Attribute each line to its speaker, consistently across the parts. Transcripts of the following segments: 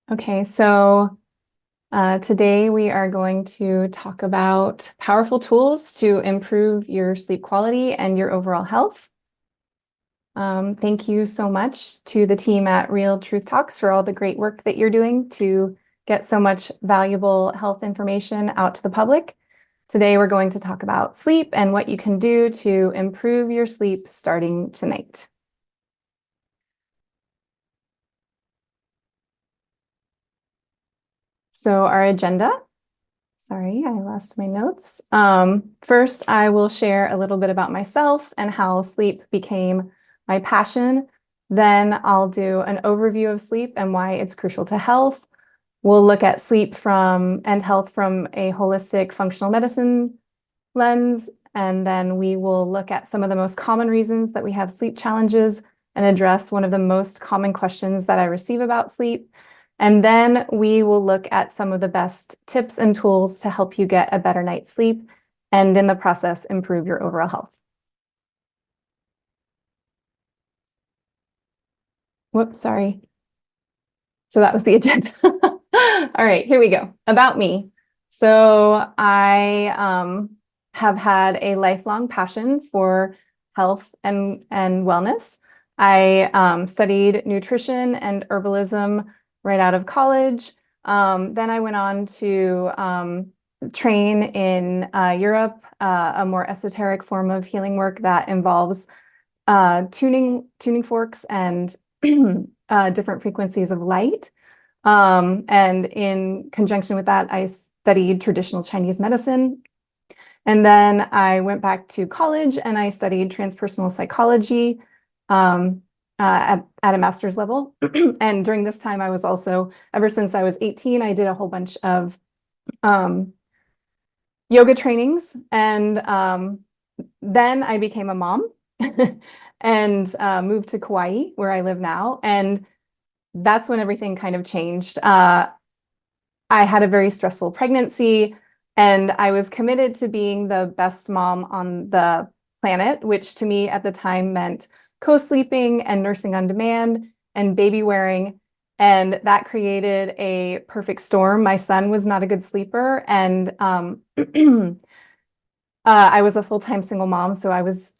Speaker 1: Okay, so today we are going to talk about powerful tools to improve your sleep quality and your overall health. Thank you so much to the team at Real Truth Talks for all the great work that you're doing to get so much valuable health information out to the public. Today we're going to talk about sleep and what you can do to improve your sleep starting tonight. So our agenda. Sorry, I lost my notes. First, I will share a little bit about myself and how sleep became my passion. Then I'll do an overview of sleep and why it's crucial to health. We'll look at sleep and health from a holistic functional medicine lens. And then we will look at some of the most common reasons that we have sleep challenges and address one of the most common questions that I receive about sleep. And then we will look at some of the best tips and tools to help you get a better night's sleep and in the process, improve your overall health. Whoops, sorry. So that was the agenda. All right, here we go. About me. So I have had a lifelong passion for health and wellness. I studied nutrition and herbalism right out of college. Then I went on to train in Europe, a more esoteric form of healing work that involves tuning forks and different frequencies of light. And in conjunction with that, I studied traditional Chinese medicine. And then I went back to college and I studied transpersonal psychology at a master's level. And during this time, I was also, ever since I was 18, I did a whole bunch of yoga trainings. And then I became a mom and moved to Kauai, where I live now. And that's when everything kind of changed. I had a very stressful pregnancy, and I was committed to being the best mom on the planet, which to me at the time meant co-sleeping and nursing on demand and baby wearing. And that created a perfect storm. My son was not a good sleeper, and I was a full-time single mom, so I was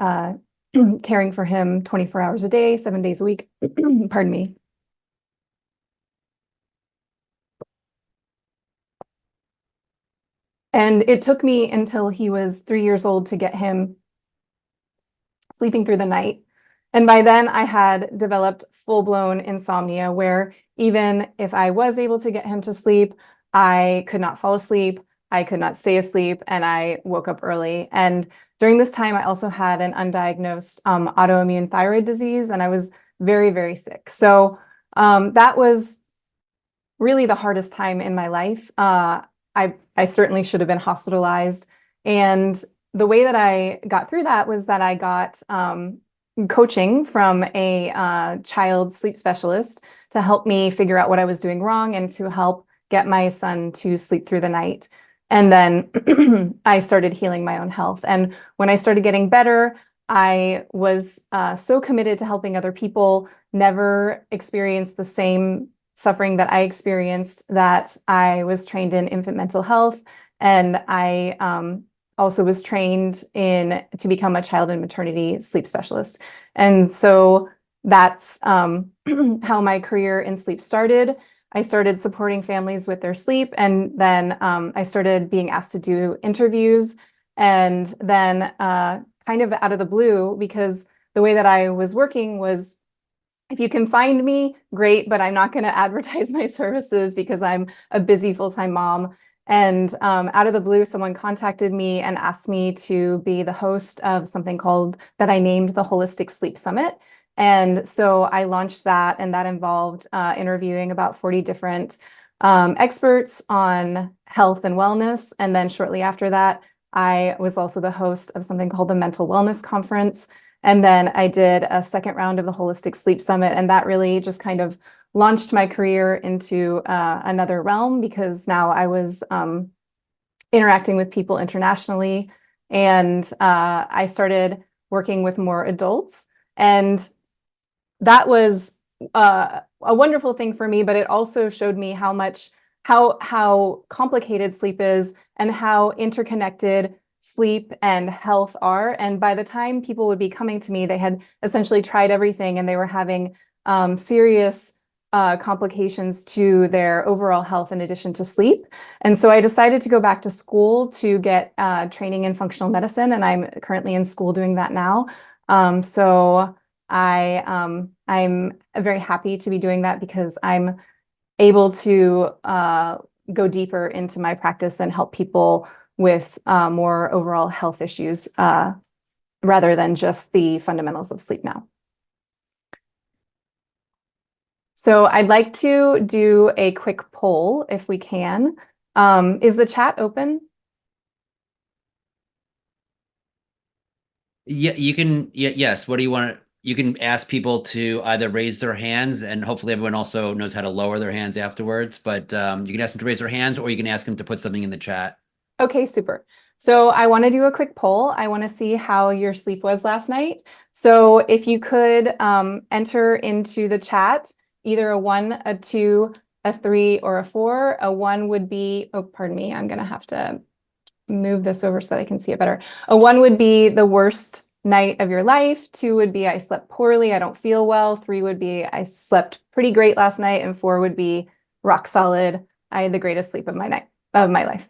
Speaker 1: caring for him 24 hours a day, 7 days a week. Pardon me. And it took me until he was 3 years old to get him sleeping through the night. And by then I had developed full-blown insomnia where even if I was able to get him to sleep, I could not fall asleep, I could not stay asleep, and I woke up early. And during this time, I also had an undiagnosed autoimmune thyroid disease, and I was very, very sick. So that was really the hardest time in my life. I certainly should have been hospitalized. And the way that I got through that was that I got coaching from a child sleep specialist to help me figure out what I was doing wrong and to help get my son to sleep through the night. And then I started healing my own health. And when I started getting better, I was so committed to helping other people, never experienced the same suffering that I experienced, that I was trained in infant mental health. And I also was trained to become a child and maternity sleep specialist. And so that's how my career in sleep started. I started supporting families with their sleep, and then I started being asked to do interviews. And then kind of out of the blue, because the way that I was working was, if you can find me, great, but I'm not going to advertise my services because I'm a busy full-time mom. And out of the blue, someone contacted me and asked me to be the host of something that I named the Holistic Sleep Summit. And so I launched that, and that involved interviewing about 40 different experts on health and wellness. And then shortly after that, I was also the host of something called the Mental Wellness Conference. And then I did a second round of the Holistic Sleep Summit, and that really just kind of launched my career into another realm, because now I was interacting with people internationally, and I started working with more adults. And that was a wonderful thing for me, but it also showed me how complicated sleep is and how interconnected sleep and health are. And by the time people would be coming to me, they had essentially tried everything and they were having serious complications to their overall health in addition to sleep. And so I decided to go back to school to get training in functional medicine, and I'm currently in school doing that now. So I'm very happy to be doing that because I'm able to go deeper into my practice and help people with more overall health issues rather than just the fundamentals of sleep now. So I'd like to do a quick poll if we can. Is the chat open?
Speaker 2: Yeah, you can. Yes. What do you want to? You can ask people to either raise their hands, and hopefully everyone also knows how to lower their hands afterwards. But you can ask them to raise their hands, or you can ask them to put something in the chat.
Speaker 1: Okay, super. So I want to do a quick poll. I want to see how your sleep was last night. So if you could enter into the chat either a 1, a 2, a 3, or a 4. A 1 would be, oh, pardon me, I'm going to have to move this over so that I can see it better. A 1 would be the worst night of your life. 2 would be I slept poorly, I don't feel well. 3 would be I slept pretty great last night, and 4 would be rock solid. I had the greatest sleep of my life.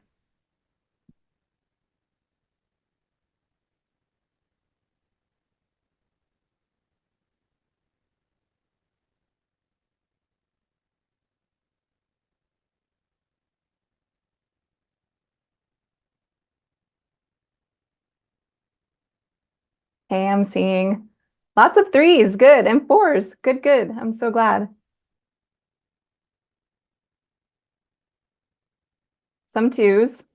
Speaker 1: Okay, I'm seeing lots of 3s, good, and 4s, good, good. I'm so glad. Some 2s.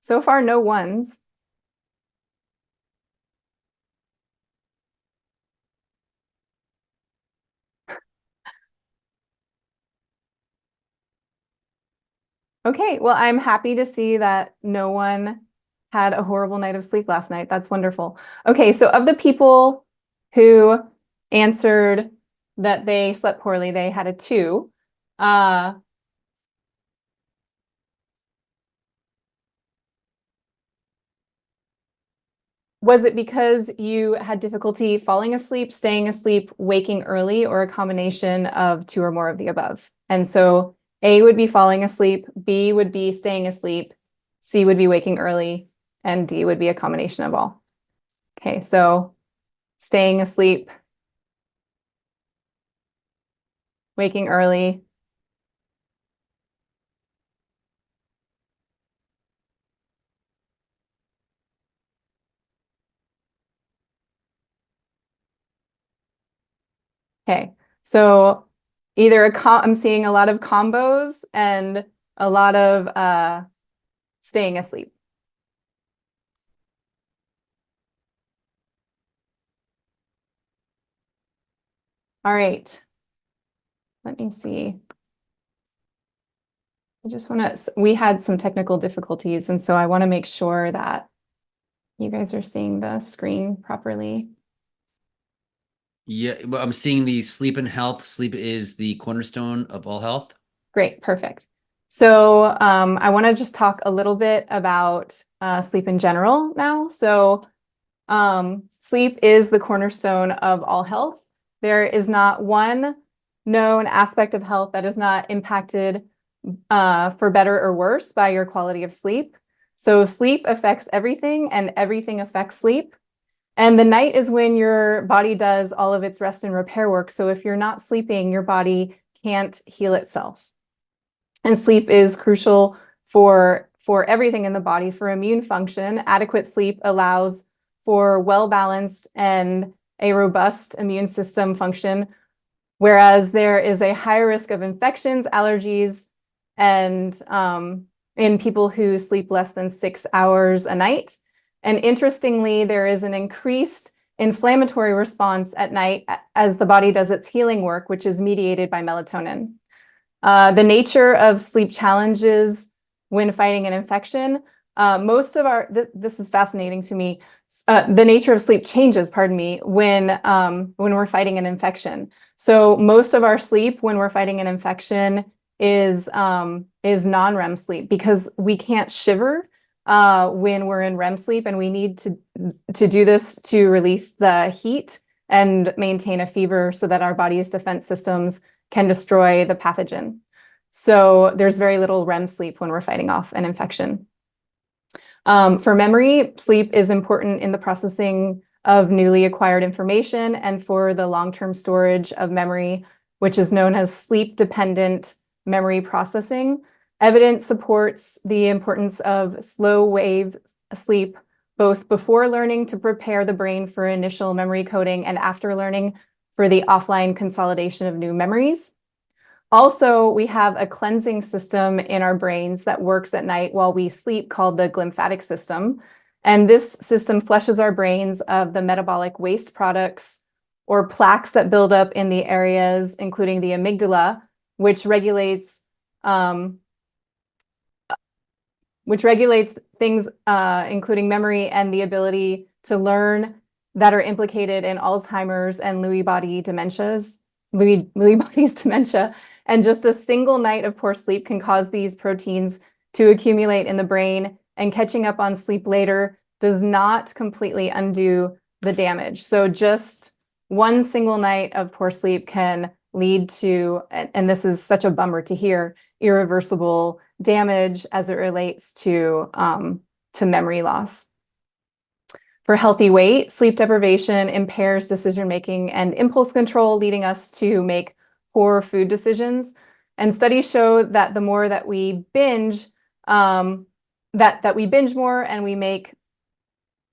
Speaker 1: So far, no 1s. Okay, well, I'm happy to see that no one had a horrible night of sleep last night. That's wonderful. Okay, so of the people who answered that they slept poorly, they had a 2. Was it because you had difficulty falling asleep, staying asleep, waking early, or a combination of 2 or more of the above? And so A would be falling asleep, B would be staying asleep, C would be waking early, and D would be a combination of all. Okay, so staying asleep, waking early. Okay, so either I'm seeing a lot of combos and a lot of staying asleep. All right, let me see. I just want to, we had some technical difficulties, and so I want to make sure that you guys are seeing the screen properly.
Speaker 2: Yeah, but I'm seeing the sleep and health. Sleep is the cornerstone of all health.
Speaker 1: Great, perfect. So I want to just talk a little bit about sleep in general now. So sleep is the cornerstone of all health. There is not one known aspect of health that is not impacted for better or worse by your quality of sleep. So sleep affects everything, and everything affects sleep. And the night is when your body does all of its rest and repair work. So if you're not sleeping, your body can't heal itself. And sleep is crucial for everything in the body. For immune function, adequate sleep allows for well-balanced and a robust immune system function, whereas there is a higher risk of infections, allergies, and in people who sleep less than 6 hours a night. And interestingly, there is an increased inflammatory response at night as the body does its healing work, which is mediated by melatonin. The nature of sleep challenges when fighting an infection. This is fascinating to me. The nature of sleep changes, pardon me, when we're fighting an infection. So most of our sleep when we're fighting an infection is non-REM sleep because we can't shiver when we're in REM sleep, and we need to do this to release the heat and maintain a fever so that our body's defense systems can destroy the pathogen. So there's very little REM sleep when we're fighting off an infection. For memory, sleep is important in the processing of newly acquired information and for the long-term storage of memory, which is known as sleep-dependent memory processing. Evidence supports the importance of slow wave sleep, both before learning to prepare the brain for initial memory coding and after learning for the offline consolidation of new memories. Also, we have a cleansing system in our brains that works at night while we sleep called the glymphatic system. And this system flushes our brains of the metabolic waste products or plaques that build up in the areas, including the amygdala, which regulates things including memory and the ability to learn that are implicated in Alzheimer's and Lewy bodies dementia. And just a single night of poor sleep can cause these proteins to accumulate in the brain, and catching up on sleep later does not completely undo the damage. So just one single night of poor sleep can lead to, and this is such a bummer to hear, irreversible damage as it relates to memory loss. For healthy weight, sleep deprivation impairs decision-making and impulse control, leading us to make poor food decisions. And studies show that the more that we binge, that we binge more and we make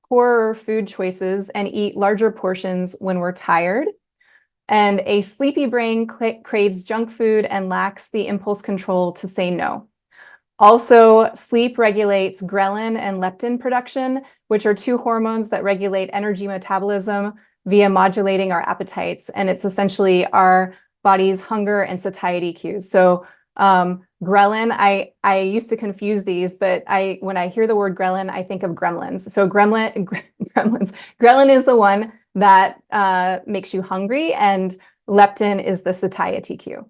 Speaker 1: poorer food choices and eat larger portions when we're tired. And a sleepy brain craves junk food and lacks the impulse control to say no. Also, sleep regulates ghrelin and leptin production, which are two hormones that regulate energy metabolism via modulating our appetites. And it's essentially our body's hunger and satiety cues. So ghrelin, I used to confuse these, but when I hear the word ghrelin, I think of gremlins. So gremlins. Ghrelin is the one that makes you hungry, and leptin is the satiety cue.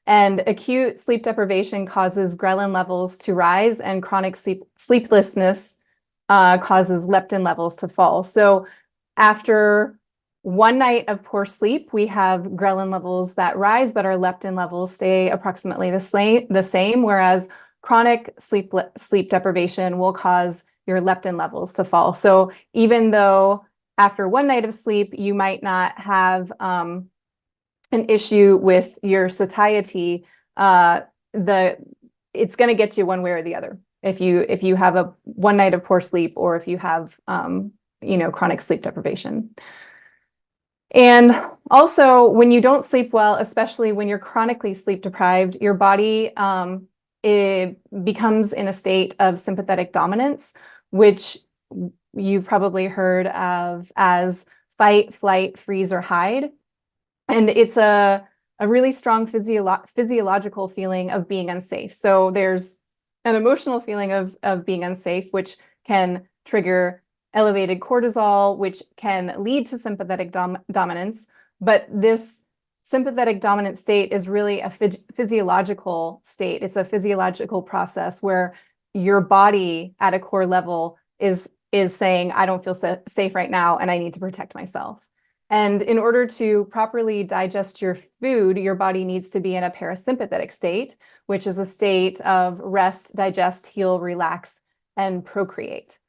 Speaker 1: And acute sleep deprivation causes ghrelin levels to rise, and chronic sleeplessness causes leptin levels to fall. So after one night of poor sleep, we have ghrelin levels that rise, but our leptin levels stay approximately the same, whereas chronic sleep deprivation will cause your leptin levels to fall. So even though after one night of sleep, you might not have an issue with your satiety, it's going to get you one way or the other. If you have a one night of poor sleep, or if you have chronic sleep deprivation. And also, when you don't sleep well, especially when you're chronically sleep deprived, your body it becomes in a state of sympathetic dominance, which you've probably heard of as fight, flight, freeze, or hide. And it's a really strong physiological feeling of being unsafe. So there's an emotional feeling of being unsafe, which can trigger elevated cortisol, which can lead to sympathetic dominance. But this sympathetic dominant state is really a physiological state. It's a physiological process where your body at a core level is saying, I don't feel safe right now, and I need to protect myself. And in order to properly digest your food, your body needs to be in a parasympathetic state, which is a state of rest, digest, heal, relax, and procreate.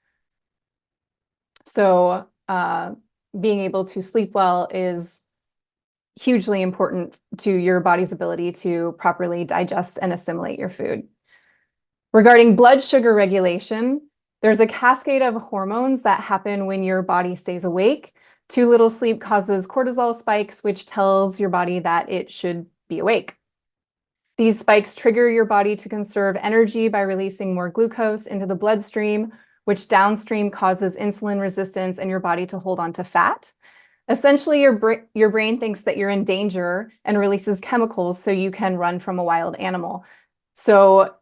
Speaker 1: So being able to sleep well is hugely important to your body's ability to properly digest and assimilate your food. Regarding blood sugar regulation, there's a cascade of hormones that happen when your body stays awake. Too little sleep causes cortisol spikes, which tells your body that it should be awake. These spikes trigger your body to conserve energy by releasing more glucose into the bloodstream, which downstream causes insulin resistance and your body to hold on to fat. Essentially, your brain thinks that you're in danger and releases chemicals so you can run from a wild animal. So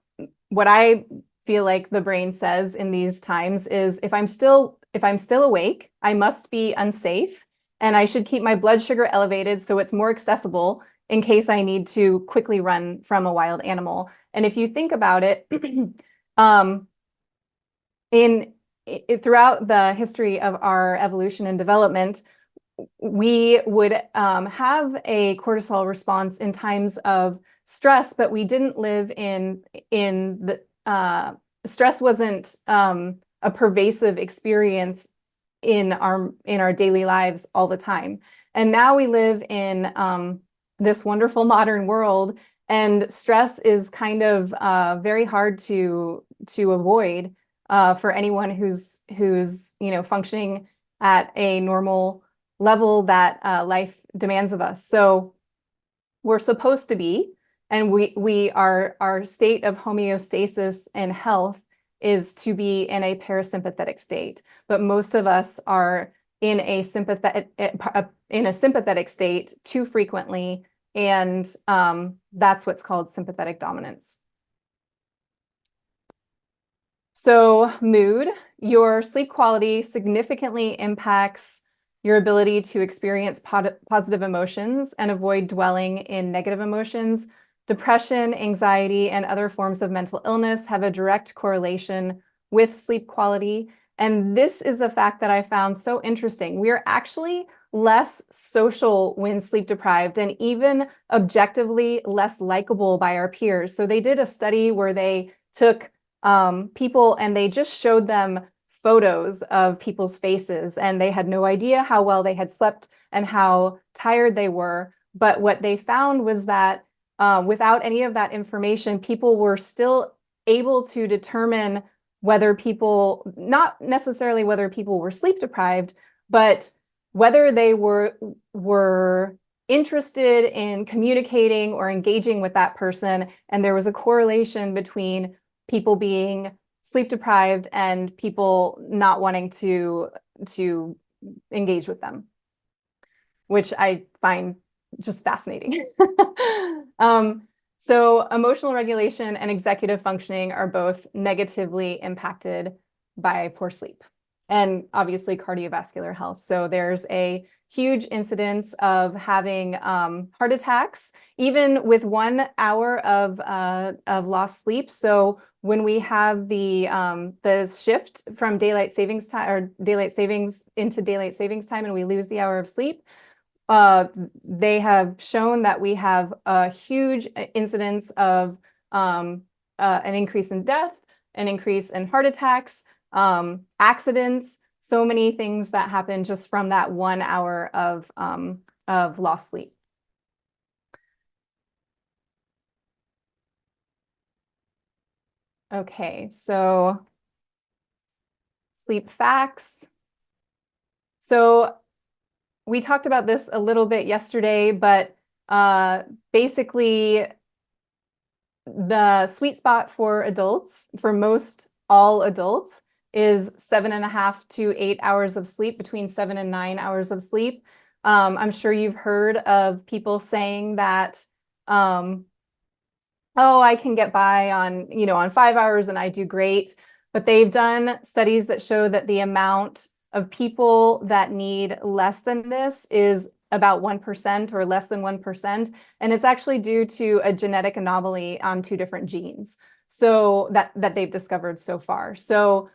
Speaker 1: what I feel like the brain says in these times is if I'm still awake, I must be unsafe and I should keep my blood sugar elevated so it's more accessible in case I need to quickly run from a wild animal. And if you think about it, throughout the history of our evolution and development, we would have a cortisol response in times of stress, but we didn't live in the stress wasn't a pervasive experience in our daily lives all the time. And now we live in this wonderful modern world, and stress is kind of very hard to avoid for anyone who's functioning at a normal level that life demands of us. So we're supposed to be, and our state of homeostasis and health is to be in a parasympathetic state. But most of us are in a sympathetic state too frequently, and that's what's called sympathetic dominance. So mood, your sleep quality significantly impacts your ability to experience positive emotions and avoid dwelling in negative emotions. Depression, anxiety, and other forms of mental illness have a direct correlation with sleep quality. And this is a fact that I found so interesting. We are actually less social when sleep deprived, and even objectively less likable by our peers. So they did a study where they took people and they just showed them photos of people's faces, and they had no idea how well they had slept and how tired they were. But what they found was that without any of that information, people were still able to determine whether people, not necessarily whether people were sleep deprived, but whether they were interested in communicating or engaging with that person. And there was a correlation between people being sleep deprived and people not wanting to engage with them, which I find just fascinating. So emotional regulation and executive functioning are both negatively impacted by poor sleep, and obviously cardiovascular health. So there's a huge incidence of having heart attacks, even with 1 hour of lost sleep. So when we have the shift from daylight savings time or daylight savings into daylight savings time, and we lose the hour of sleep, they have shown that we have a huge incidence of an increase in death, an increase in heart attacks, accidents, so many things that happen just from that 1 hour of lost sleep. Okay, so sleep facts. So we talked about this a little bit yesterday, but basically the sweet spot for adults, for most all adults, is 7.5 to 8 hours of sleep, between 7 and 9 hours of sleep. I'm sure you've heard of people saying that, oh, I can get by on 5 hours and I do great. But they've done studies that show that the amount of people that need less than this is about 1% or less than 1%. And it's actually due to a genetic anomaly on 2 different genes. So that they've discovered so far. So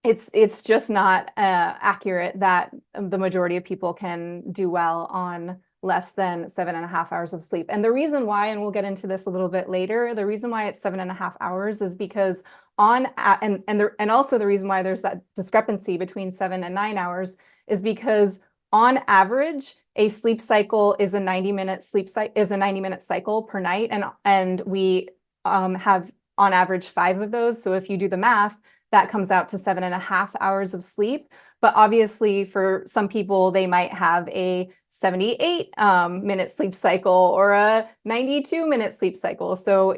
Speaker 1: it's just not accurate that the majority of people can do well on less than 7.5 hours of sleep. And the reason why, and we'll get into this a little bit later, the reason why it's 7.5 hours is because and also the reason why there's that discrepancy between 7 and 9 hours is because on average, a sleep cycle is a 90-minute cycle per night, and we have on average 5 of those. So if you do the math, that comes out to 7.5 hours of sleep. But obviously, for some people, they might have a 78-minute sleep cycle or a 92-minute sleep cycle. So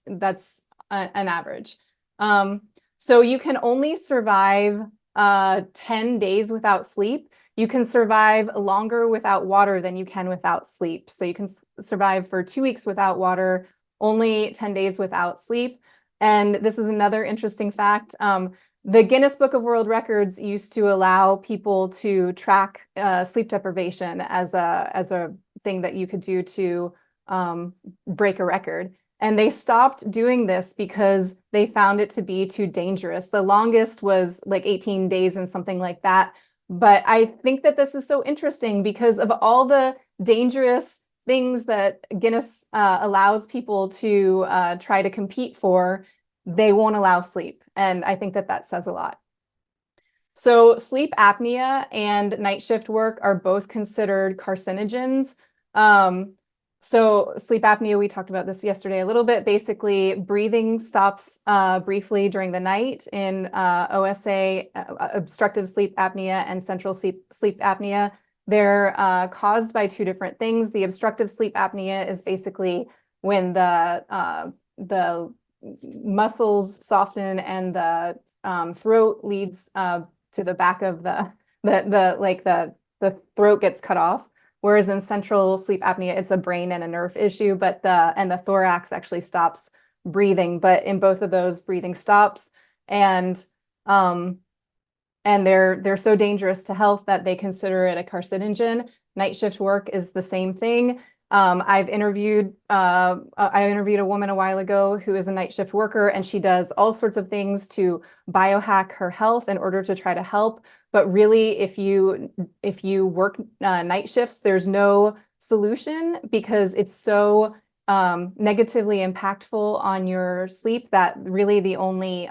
Speaker 1: that's an average. So you can only survive 10 days without sleep. You can survive longer without water than you can without sleep. So you can survive for 2 weeks without water, only 10 days without sleep. And this is another interesting fact. The Guinness Book of World Records used to allow people to track sleep deprivation as a thing that you could do to break a record. And they stopped doing this because they found it to be too dangerous. The longest was like 18 days and something like that. But I think that this is so interesting because of all the dangerous things that Guinness allows people to try to compete for, they won't allow sleep. And I think that that says a lot. So sleep apnea and night shift work are both considered carcinogens. So sleep apnea, we talked about this yesterday a little bit. Basically, breathing stops briefly during the night in OSA, obstructive sleep apnea, and central sleep apnea. They're caused by two different things. The obstructive sleep apnea is basically when the muscles soften and the throat leads to the back of the throat gets cut off. Whereas in central sleep apnea, it's a brain and a nerve issue, but the thorax actually stops breathing. But in both of those, breathing stops, and they're so dangerous to health that they consider it a carcinogen. Night shift work is the same thing. I interviewed a woman a while ago who is a night shift worker, and she does all sorts of things to biohack her health in order to try to help. But really, if you work night shifts, there's no solution because it's so negatively impactful on your sleep that really the only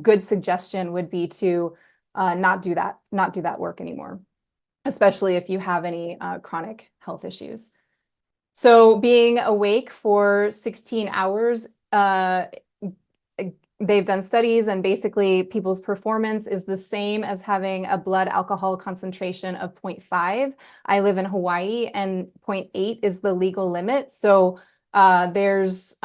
Speaker 1: good suggestion would be to not do that work anymore, especially if you have any chronic health issues. So being awake for 16 hours, they've done studies, and basically people's performance is the same as having a blood alcohol concentration of 0.5. I live in Hawaii, and 0.8 is the legal limit. So it's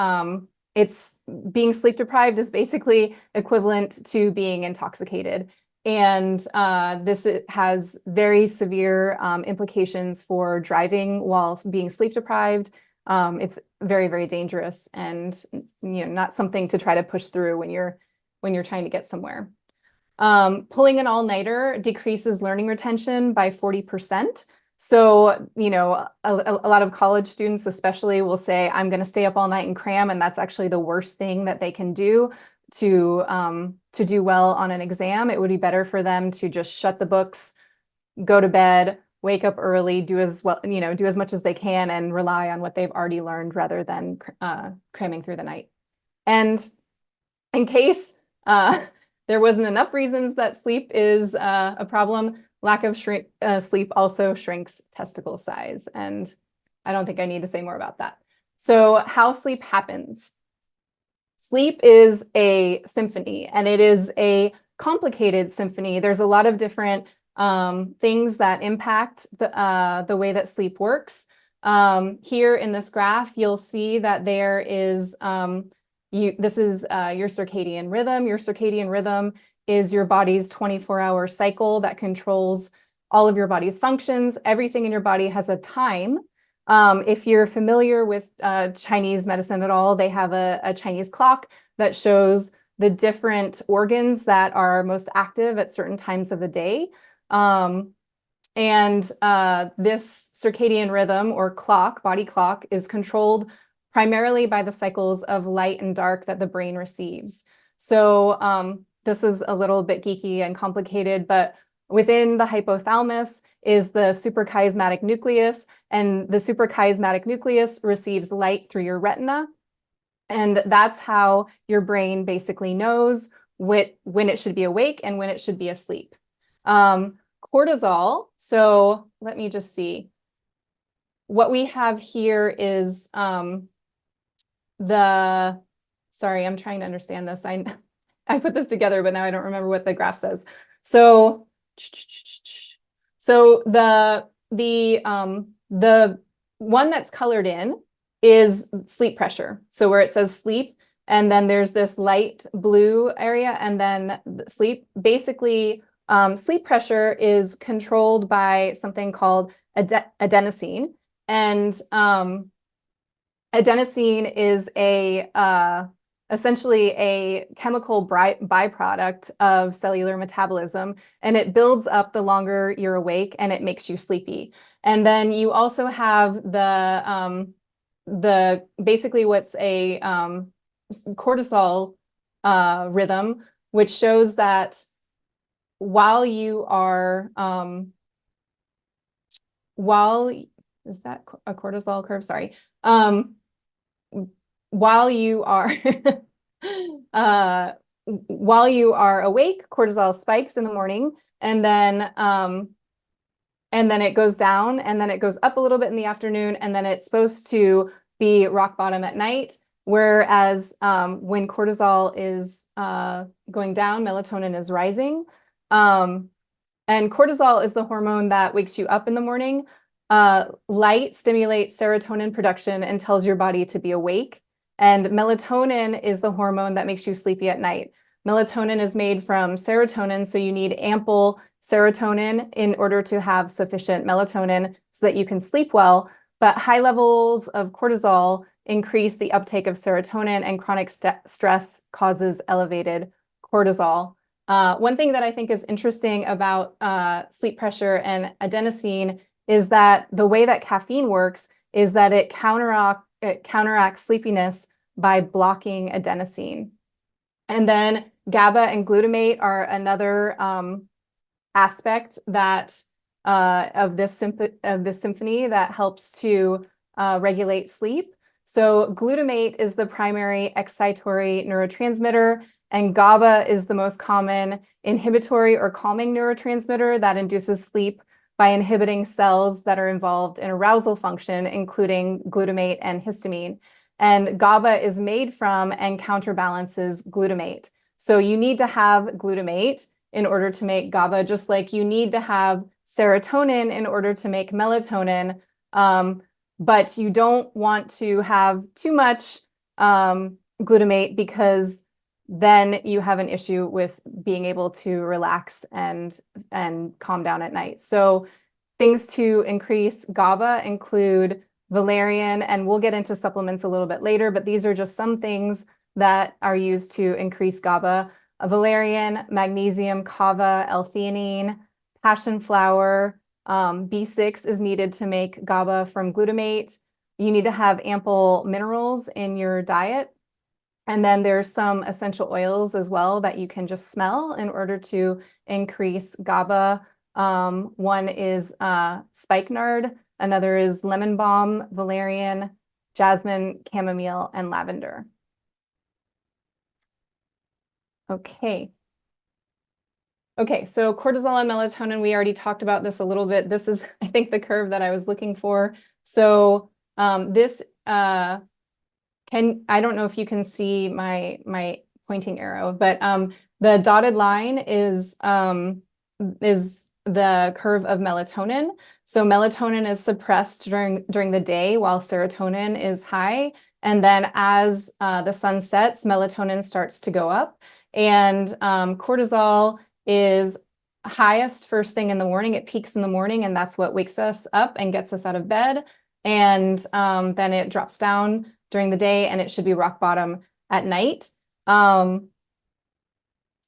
Speaker 1: being sleep deprived is basically equivalent to being intoxicated. And this has very severe implications for driving while being sleep deprived. It's very, very dangerous, and not something to try to push through when you're trying to get somewhere. Pulling an all-nighter decreases learning retention by 40%. So, a lot of college students especially will say, I'm going to stay up all night and cram, and that's actually the worst thing that they can do to do well on an exam. It would be better for them to just shut the books, go to bed, wake up early, do as much as they can, and rely on what they've already learned rather than cramming through the night. And in case there wasn't enough reasons that sleep is a problem, lack of sleep also shrinks testicle size. And I don't think I need to say more about that. So how sleep happens. Sleep is a symphony, and it is a complicated symphony. There's a lot of different things that impact the way that sleep works. Here in this graph, you'll see that there is, this is your circadian rhythm. Your circadian rhythm is your body's 24-hour cycle that controls all of your body's functions. Everything in your body has a time. If you're familiar with Chinese medicine at all, they have a Chinese clock that shows the different organs that are most active at certain times of the day. This circadian rhythm or clock, body clock, is controlled primarily by the cycles of light and dark that the brain receives. So this is a little bit geeky and complicated, but within the hypothalamus is the suprachiasmatic nucleus, and the suprachiasmatic nucleus receives light through your retina. And that's how your brain basically knows when it should be awake and when it should be asleep. Cortisol, so let me just see. What we have here is sorry, I'm trying to understand this. I put this together, but now I don't remember what the graph says. So the one that's colored in is sleep pressure. So where it says sleep, and then there's this light blue area, and then sleep. Basically, sleep pressure is controlled by something called adenosine. And adenosine is a essentially a chemical byproduct of cellular metabolism, and it builds up the longer you're awake, and it makes you sleepy. And then you also have the basically what's a cortisol rhythm, which shows that while you are is that a cortisol curve? Sorry. While you are while you are awake, cortisol spikes in the morning, and then it goes down, and then it goes up a little bit in the afternoon, and then it's supposed to be rock bottom at night. Whereas when cortisol is going down, melatonin is rising. And cortisol is the hormone that wakes you up in the morning. Light stimulates serotonin production and tells your body to be awake. And melatonin is the hormone that makes you sleepy at night. Melatonin is made from serotonin, so you need ample serotonin in order to have sufficient melatonin so that you can sleep well. But high levels of cortisol increase the uptake of serotonin, and chronic stress causes elevated cortisol. One thing that I think is interesting about sleep pressure and adenosine is that the way that caffeine works is that it counteracts sleepiness by blocking adenosine. And then GABA and glutamate are another aspect that of this symphony that helps to regulate sleep. So glutamate is the primary excitatory neurotransmitter, and GABA is the most common inhibitory or calming neurotransmitter that induces sleep by inhibiting cells that are involved in arousal function, including glutamate and histamine. And GABA is made from and counterbalances glutamate. So you need to have glutamate in order to make GABA, just like you need to have serotonin in order to make melatonin. But you don't want to have too much glutamate, because then you have an issue with being able to relax and calm down at night. So things to increase GABA include valerian, and we'll get into supplements a little bit later, but these are just some things that are used to increase GABA. Valerian, magnesium, kava, L-theanine, passion flower, B6 is needed to make GABA from glutamate. You need to have ample minerals in your diet. And then there's some essential oils as well that you can just smell in order to increase GABA. One is spikenard, another is lemon balm, valerian, jasmine, chamomile, and lavender. Okay. Okay, so cortisol and melatonin, we already talked about this a little bit. This is, I think, the curve that I was looking for. So this I don't know if you can see my pointing arrow, but the dotted line is the curve of melatonin. So melatonin is suppressed during the day while serotonin is high. And then as the sun sets, melatonin starts to go up. And cortisol is highest first thing in the morning. It peaks in the morning, and that's what wakes us up and gets us out of bed. And then it drops down during the day, and it should be rock bottom at night. And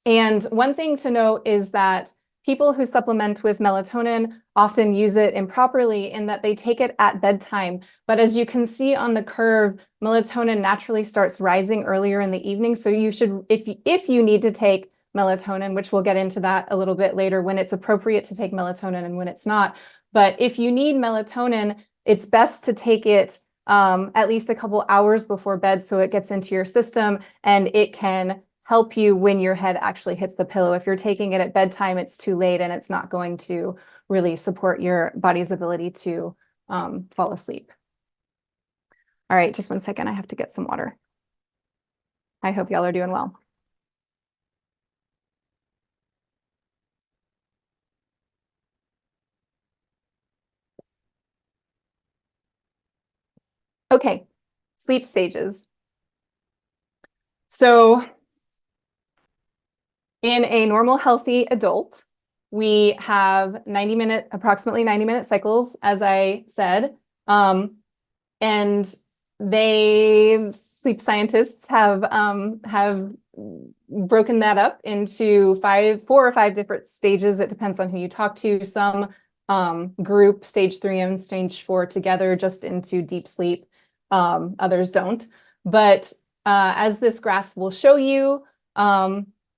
Speaker 1: one thing to note is that people who supplement with melatonin often use it improperly, in that they take it at bedtime. But as you can see on the curve, melatonin naturally starts rising earlier in the evening. So you should, if you need to take melatonin, which we'll get into that a little bit later, when it's appropriate to take melatonin and when it's not. But if you need melatonin, it's best to take it at least a couple hours before bed, so it gets into your system and it can help you when your head actually hits the pillow. If you're taking it at bedtime, it's too late, and it's not going to really support your body's ability to fall asleep. All right, just one second. I have to get some water. I hope y'all are doing well. Okay, sleep stages. So in a normal, healthy adult, we have approximately 90-minute cycles, as I said. And Sleep scientists have broken that up into 4 or 5 different stages. It depends on who you talk to. Some group stage 3 and stage 4 together just into deep sleep. Others don't. But as this graph will show you,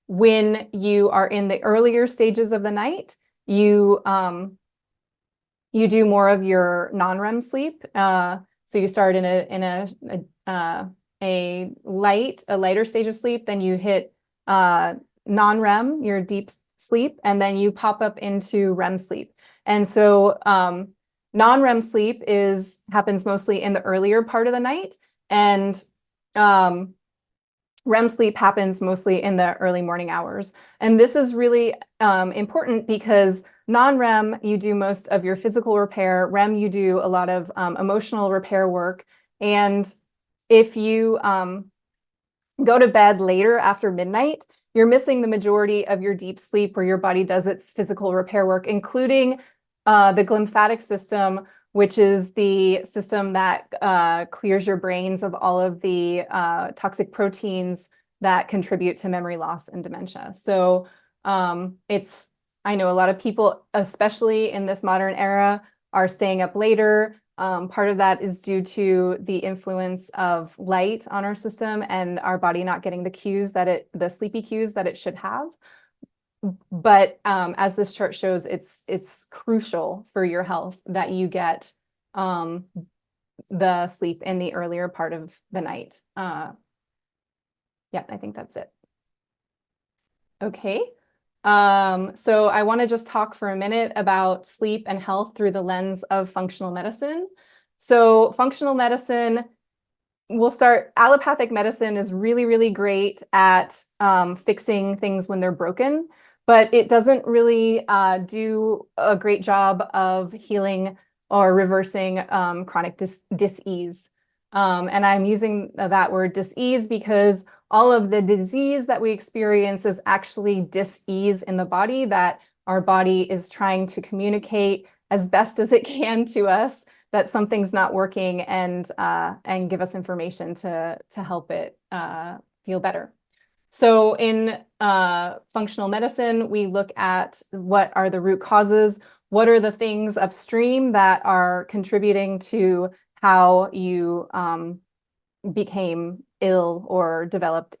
Speaker 1: when you are in the earlier stages of the night, you do more of your non-REM sleep. So you start in a lighter stage of sleep, then you hit non-REM, your deep sleep, and then you pop up into REM sleep. And so non-REM sleep happens mostly in the earlier part of the night, and REM sleep happens mostly in the early morning hours. And this is really important because non-REM, you do most of your physical repair. REM, you do a lot of emotional repair work. And if you go to bed later after midnight, you're missing the majority of your deep sleep where your body does its physical repair work, including the glymphatic system, which is the system that clears your brains of all of the toxic proteins that contribute to memory loss and dementia. So I know a lot of people, especially in this modern era, are staying up later. Part of that is due to the influence of light on our system and our body not getting the sleepy cues that it should have. But as this chart shows, it's crucial for your health that you get the sleep in the earlier part of the night. Yeah, I think that's it. Okay. So I want to just talk for a minute about sleep and health through the lens of functional medicine. So functional medicine, we'll start. Allopathic medicine is really, really great at fixing things when they're broken, but it doesn't really do a great job of healing or reversing chronic dis-ease. And I'm using that word dis-ease because all of the disease that we experience is actually dis-ease in the body, that our body is trying to communicate as best as it can to us that something's not working and give us information to help it feel better. So in functional medicine, we look at what are the root causes, what are the things upstream that are contributing to how you became ill or developed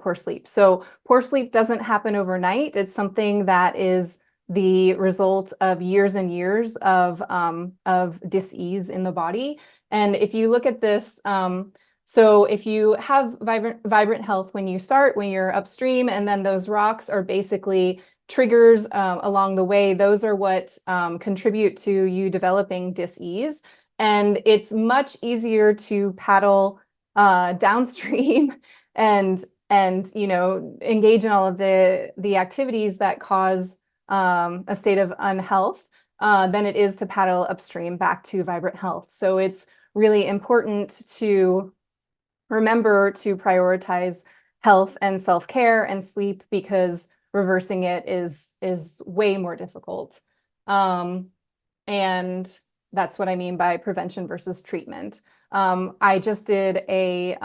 Speaker 1: poor sleep. So poor sleep doesn't happen overnight. It's something that is the result of years and years of dis-ease in the body. And if you look at this, so if you have vibrant health when you're upstream, and then those rocks are basically triggers along the way, those are what contribute to you developing dis-ease. And it's much easier to paddle downstream and engage in all of the activities that cause a state of unhealth than it is to paddle upstream back to vibrant health. So it's really important to remember to prioritize health and self-care and sleep, because reversing it is way more difficult. And that's what I mean by prevention versus treatment. I just did a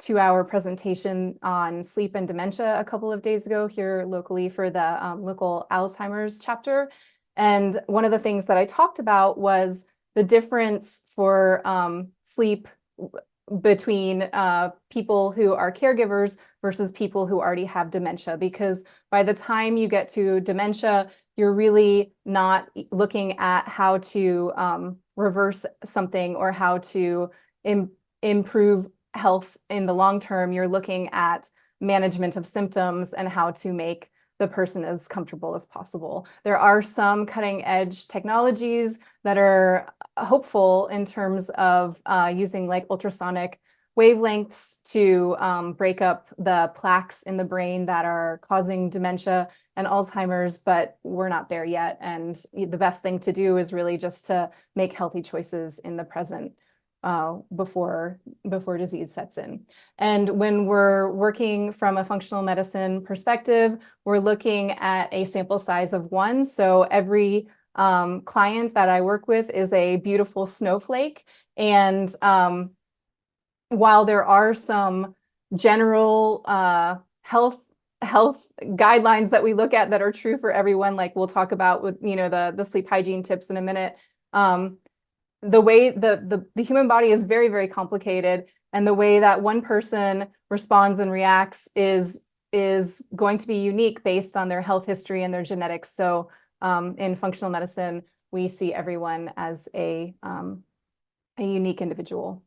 Speaker 1: 2-hour presentation on sleep and dementia a couple of days ago here locally for the local Alzheimer's chapter. And one of the things that I talked about was the difference for sleep between people who are caregivers versus people who already have dementia, because by the time you get to dementia, you're really not looking at how to reverse something or how to improve health in the long term. You're looking at management of symptoms and how to make the person as comfortable as possible. There are some cutting edge technologies that are hopeful in terms of using like ultrasonic wavelengths to break up the plaques in the brain that are causing dementia and Alzheimer's, but we're not there yet. And the best thing to do is really just to make healthy choices in the present before disease sets in. And when we're working from a functional medicine perspective, we're looking at a sample size of 1. So every client that I work with is a beautiful snowflake. And while there are some general health guidelines that we look at that are true for everyone, like we'll talk about with, you know, the sleep hygiene tips in a minute. The way the human body is very, very complicated, and the way that one person responds and reacts is going to be unique based on their health history and their genetics. So in functional medicine, we see everyone as a unique individual.